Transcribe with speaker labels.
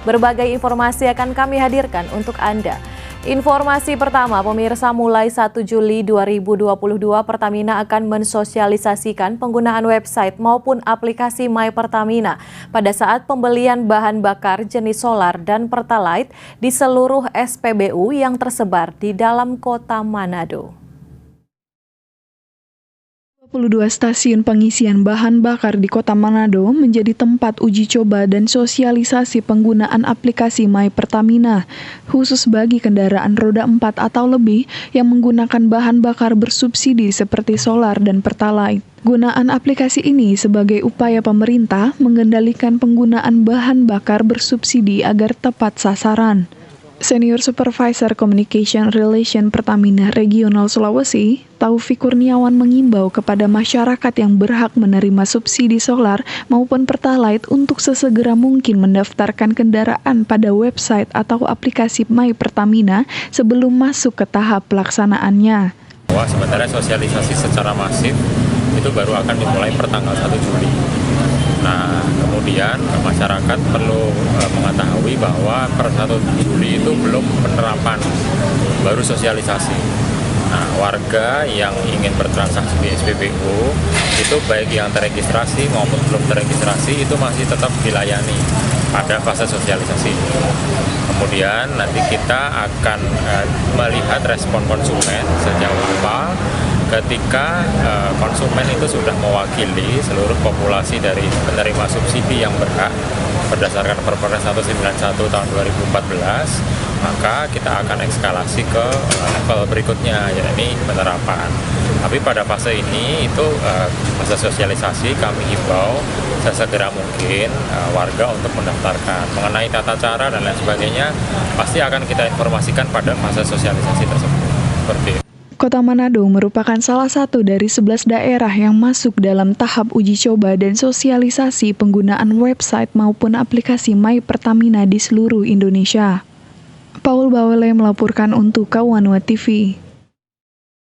Speaker 1: Berbagai informasi akan kami hadirkan untuk Anda. Informasi pertama, pemirsa, mulai 1 Juli 2022 Pertamina akan mensosialisasikan penggunaan website maupun aplikasi My Pertamina pada saat pembelian bahan bakar jenis solar dan Pertalite di seluruh SPBU yang tersebar di dalam kota Manado.
Speaker 2: 22 stasiun pengisian bahan bakar di Kota Manado menjadi tempat uji coba dan sosialisasi penggunaan aplikasi My Pertamina, khusus bagi kendaraan roda 4 atau lebih yang menggunakan bahan bakar bersubsidi seperti solar dan Pertalite. Gunaan aplikasi ini sebagai upaya pemerintah mengendalikan penggunaan bahan bakar bersubsidi agar tepat sasaran. Senior Supervisor Communication Relation Pertamina Regional Sulawesi, Taufik Kurniawan, mengimbau kepada masyarakat yang berhak menerima subsidi solar maupun Pertalite untuk sesegera mungkin mendaftarkan kendaraan pada website atau aplikasi My Pertamina sebelum masuk ke tahap pelaksanaannya.
Speaker 3: Sementara sosialisasi secara masif itu baru akan dimulai pertanggal 1 Juli. Nah, kemudian masyarakat perlu mengetahui bahwa per 1 Juli itu belum penerapan, baru sosialisasi. Nah, warga yang ingin bertransaksi di SPBU itu baik yang terregistrasi maupun belum terregistrasi itu masih tetap dilayani pada fase sosialisasi. Kemudian nanti kita akan melihat respon konsumen sejauh apa ketika konsumen itu sudah mewakili seluruh populasi dari penerima subsidi yang berhak berdasarkan Perpres 191 tahun 2014, maka kita akan ekskalasi ke level berikutnya, yakni penerapan. Tapi pada fase ini itu fase sosialisasi, kami himbau sesegera mungkin warga untuk mendaftarkan. Mengenai tata cara dan lain sebagainya pasti akan kita informasikan pada fase sosialisasi tersebut. Seperti itu.
Speaker 2: Kota Manado merupakan salah satu dari 11 daerah yang masuk dalam tahap uji coba dan sosialisasi penggunaan website maupun aplikasi My Pertamina di seluruh Indonesia. Paul Bawele melaporkan untuk Kawanwa TV.